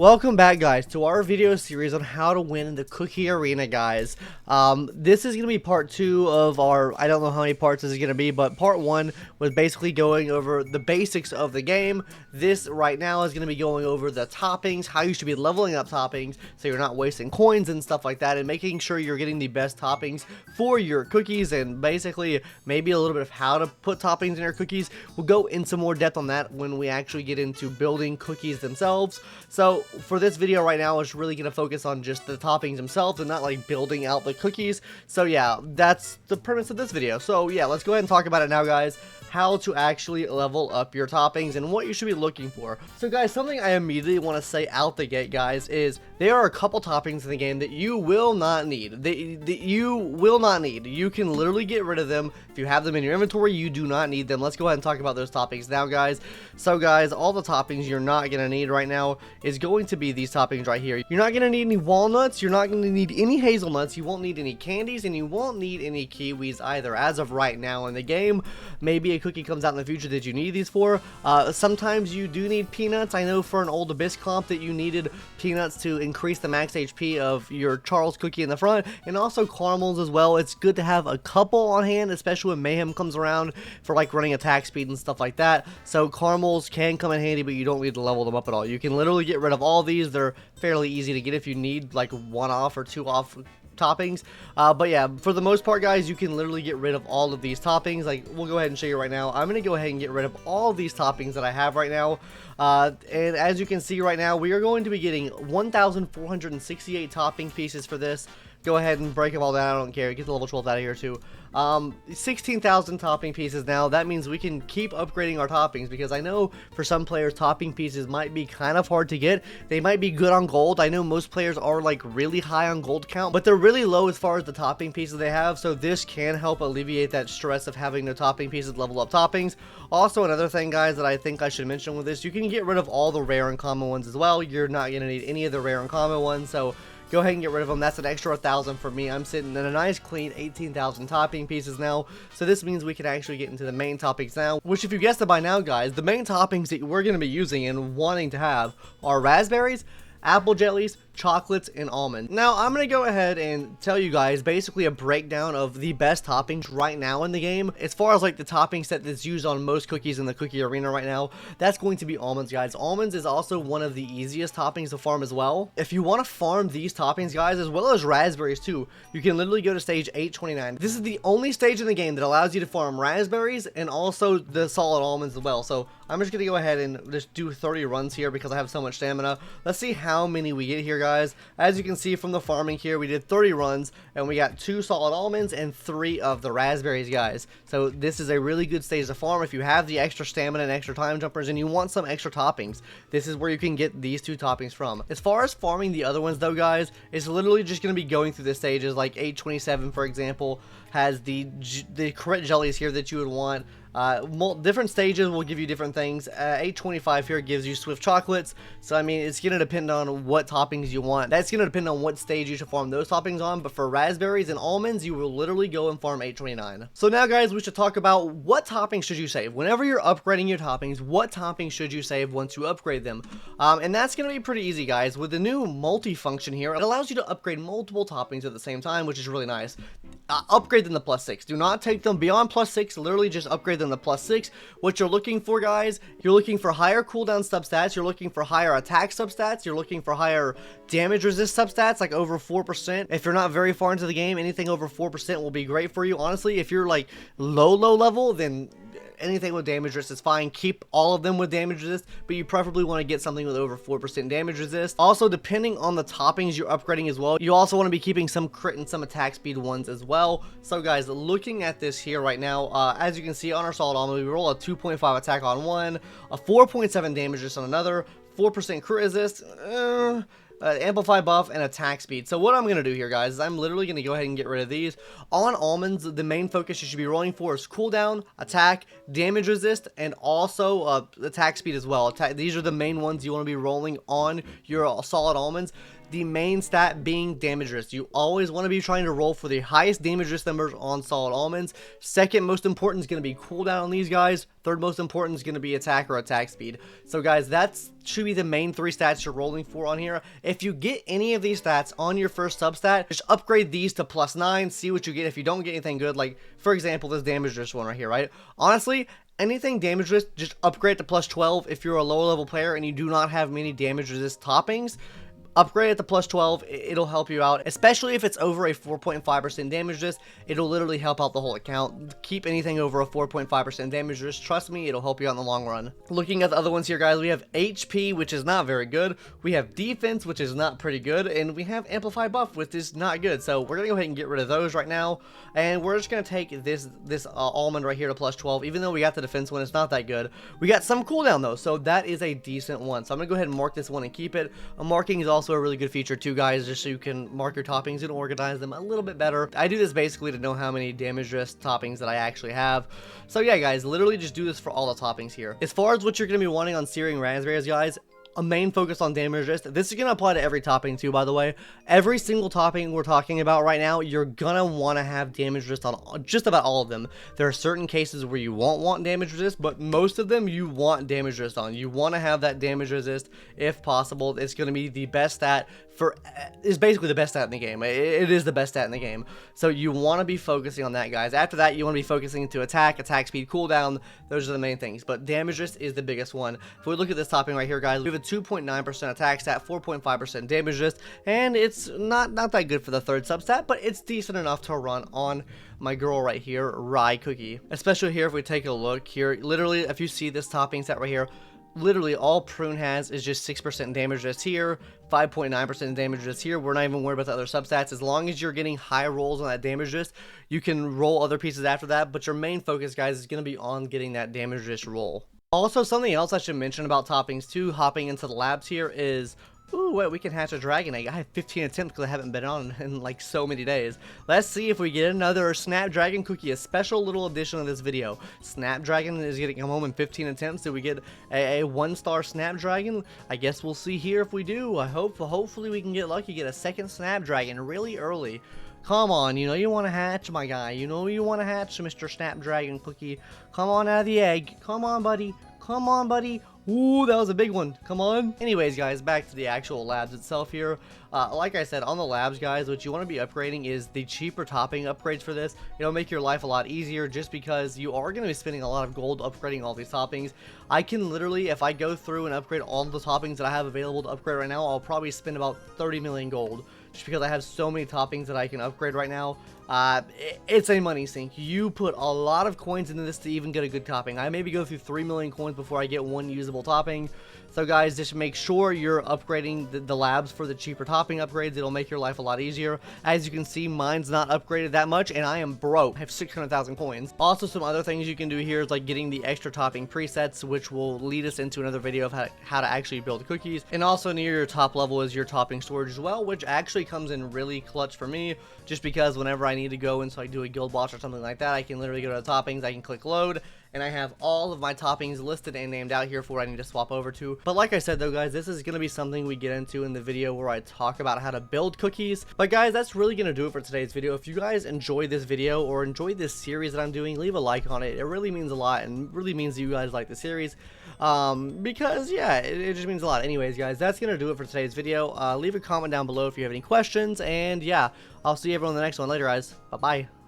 Welcome back, guys, to our video series on how to win in the cookie arena, guys. This is going to be part 2 of our, I don't know how many parts this is going to be, but part 1 was basically going over the basics of the game. This right now is going to be going over the toppings, how you should be leveling up toppings so you're not wasting coins and stuff like that, and making sure you're getting the best toppings for your cookies, and basically maybe a little bit of how to put toppings in your cookies. We'll go into more depth on that when we actually get into building cookies themselves. So for this video right now, it's really going to focus on just the toppings themselves and not like building out the cookies. So yeah, that's the premise of this video. So yeah, let's go ahead and talk about it now, guys. How to actually level up your toppings and what you should be looking for. So guys, something I immediately want to say out the gate, guys, is there are a couple toppings in the game that you will not need. You will not need. You can literally get rid of them. If you have them in your inventory, you do not need them. Let's go ahead and talk about those toppings now, guys. So guys, all the toppings you're not going to need right now is going to be these toppings right here. You're not going to need any walnuts. You're not going to need any hazelnuts. You won't need any candies, and you won't need any kiwis either as of right now in the game. Maybe a cookie comes out in the future that you need these for. Sometimes you do need peanuts. I know for an old Abyss comp that you needed peanuts to increase the max HP of your Charles cookie in the front, and also caramels as well. It's good to have a couple on hand, especially when Mayhem comes around for like running attack speed and stuff like that. So caramels can come in handy, but you don't need to level them up at all. You can literally get rid of all these. They're fairly easy to get if you need like 1 off or 2 off toppings, but yeah, for the most part, guys, you can literally get rid of all of these toppings. Like, we'll go ahead and show you right now. I'm gonna go ahead and get rid of all of these toppings that I have right now, and as you can see right now, we are going to be getting 1,468 topping pieces for this. Go ahead and break them all down. I don't care. Get the level 12 out of here too. 16,000 topping pieces now. That means we can keep upgrading our toppings, because I know for some players topping pieces might be kind of hard to get. They might be good on gold. I know most players are like really high on gold count, but they're really low as far as the topping pieces they have. So this can help alleviate that stress of having no topping pieces level up toppings. Also, another thing, guys, that I think I should mention with this, you can get rid of all the rare and common ones as well. You're not going to need any of the rare and common ones, so go ahead and get rid of them. That's an extra 1,000 for me. I'm sitting in a nice clean 18,000 topping pieces now. So this means we can actually get into the main toppings now, which, if you guessed it by now, guys, the main toppings that we're going to be using and wanting to have are raspberries, apple jellies, chocolates, and almonds. Now, I'm going to go ahead and tell you guys basically a breakdown of the best toppings right now in the game. As far as like the topping set that's used on most cookies in the cookie arena right now, that's going to be almonds, guys. Almonds is also one of the easiest toppings to farm as well. If you want to farm these toppings, guys, as well as raspberries too, you can literally go to stage 829. This is the only stage in the game that allows you to farm raspberries and also the solid almonds as well. So I'm just going to go ahead and just do 30 runs here because I have so much stamina. Let's see how many we get here, guys. As you can see from the farming here, we did 30 runs and we got 2 solid almonds and 3 of the raspberries, guys. So this is a really good stage to farm if you have the extra stamina and extra time jumpers and you want some extra toppings. This is where you can get these 2 toppings from. As far as farming the other ones though, guys, it's literally just going to be going through the stages. Like 827, for example, has the correct jellies here that you would want. Different stages will give you different things. 825 here gives you swift chocolates. So I mean, it's going to depend on what toppings you want. That's going to depend on what stage you should farm those toppings on. But for raspberries and almonds, you will literally go and farm 829. So now, guys, we should talk about what toppings should you save. Whenever you're upgrading your toppings, what toppings should you save once you upgrade them? And that's going to be pretty easy, guys. With the new multi-function here, it allows you to upgrade multiple toppings at the same time, which is really nice. Upgrade them to +6. Do not take them beyond +6. Literally just upgrade them to +6. What you're looking for, guys, you're looking for higher cooldown substats, you're looking for higher attack substats, you're looking for higher damage resist substats, like over 4%. If you're not very far into the game, anything over 4% will be great for you. Honestly, if you're like low level, then anything with damage resist is fine. Keep all of them with damage resist, but you preferably want to get something with over 4% damage resist. Also, depending on the toppings you're upgrading as well, you also want to be keeping some crit and some attack speed ones as well. So guys, looking at this here right now, as you can see on our solid almond, we roll a 2.5 attack on one, a 4.7 damage resist on another, 4% crit resist. amplify buff, and attack speed. So what I'm going to do here, guys, is I'm literally going to go ahead and get rid of these. On almonds, the main focus you should be rolling for is cooldown, attack, damage resist, and also attack speed as well. These are the main ones you want to be rolling on your solid almonds. The main stat being damage resist. You always want to be trying to roll for the highest damage resist numbers on solid almonds. Second most important is going to be cooldown on these guys. Third most important is going to be attack or attack speed. So guys, that should be the main 3 stats you're rolling for on here. If you get any of these stats on your first substat, just upgrade these to +9, see what you get. If you don't get anything good, like for example this damage resist one right here, right? Honestly, anything damage resist, just upgrade to +12 if you're a lower level player and you do not have many damage resist toppings. Upgrade it to +12, it'll help you out, especially if it's over a 4.5% damage resist. It'll literally help out the whole account. Keep anything over a 4.5% damage resist. Trust me, it'll help you out in the long run. Looking at the other ones here, guys, we have HP, which is not very good. We have defense, which is not pretty good, and we have amplify buff, which is not good. So we're gonna go ahead and get rid of those right now, and we're just gonna take this almond right here to +12. Even though we got the defense one, it's not that good. We got some cooldown though, so that is a decent one. So I'm gonna go ahead and mark this one and keep it. Marking is also a really good feature too, guys, just so you can mark your toppings and organize them a little bit better. I do this basically to know how many damage resist toppings that I actually have. So yeah, guys, literally just do this for all the toppings here. As far as what you're going to be wanting on searing raspberries, guys, a main focus on damage resist. This is going to apply to every topping too, by the way. Every single topping we're talking about right now, you're going to want to have damage resist on just about all of them. There are certain cases where you won't want damage resist, but most of them you want damage resist on. You want to have that damage resist if possible. It's going to be the best stat for, is basically the best stat in the game. It is the best stat in the game. So you want to be focusing on that, guys. After that, you want to be focusing to attack speed, cooldown. Those are the main things, but damage resist is the biggest one. If we look at this topping right here, guys, we have a 2.9% attack stat, 4.5% damage resist, and it's not that good for the third substat, but it's decent enough to run on my girl right here, Rye Cookie. Especially here, if we take a look here, literally, if you see this topping set right here, literally all Prune has is just 6% damage resist here, 5.9% damage resist here. We're not even worried about the other substats. As long as you're getting high rolls on that damage resist, you can roll other pieces after that, but your main focus, guys, is going to be on getting that damage resist roll. Also, something else I should mention about toppings too, hopping into the labs here, is ooh, wait, we can hatch a dragon egg. I have 15 attempts because I haven't been on in like so many days. Let's see if we get another Snapdragon cookie, a special little addition of this video. Snapdragon is going to come home in 15 attempts. Did we get a 1-star Snapdragon? I guess we'll see here if we do. Hopefully we can get lucky, get a second Snapdragon really early. Come on, you know you want to hatch, my guy. You know you want to hatch, Mr. Snapdragon cookie. Come on out of the egg. Come on, buddy. Come on, buddy. Ooh, that was a big one. Come on. Anyways, guys, back to the actual labs itself here. Like I said, on the labs, guys, what you want to be upgrading is the cheaper topping upgrades for this. It'll make your life a lot easier just because you are going to be spending a lot of gold upgrading all these toppings. I can literally, if I go through and upgrade all the toppings that I have available to upgrade right now, I'll probably spend about 30 million gold. Just because I have so many toppings that I can upgrade right now. It's a money sink. You put a lot of coins into this to even get a good topping. I maybe go through 3 million coins before I get one usable topping. So guys, just make sure you're upgrading the labs for the cheaper topping upgrades. It'll make your life a lot easier. As you can see, mine's not upgraded that much, and I am broke. I have 600,000 coins. Also, some other things you can do here is like getting the extra topping presets, which will lead us into another video of how to actually build cookies. And also near your top level is your topping storage as well, which actually comes in really clutch for me, just because whenever I need to go and so I do a guild boss or something like that, I can literally go to the toppings, I can click load, and I have all of my toppings listed and named out here for what I need to swap over to. But like I said though, guys, this is going to be something we get into in the video where I talk about how to build cookies. But guys, that's really going to do it for today's video. If you guys enjoy this video or enjoy this series that I'm doing, leave a like on it. It really means a lot and really means that you guys like the series. Because yeah, it just means a lot. Anyways, guys, that's going to do it for today's video. Leave a comment down below if you have any questions, and yeah, I'll see everyone in the next one later, guys. Bye-bye.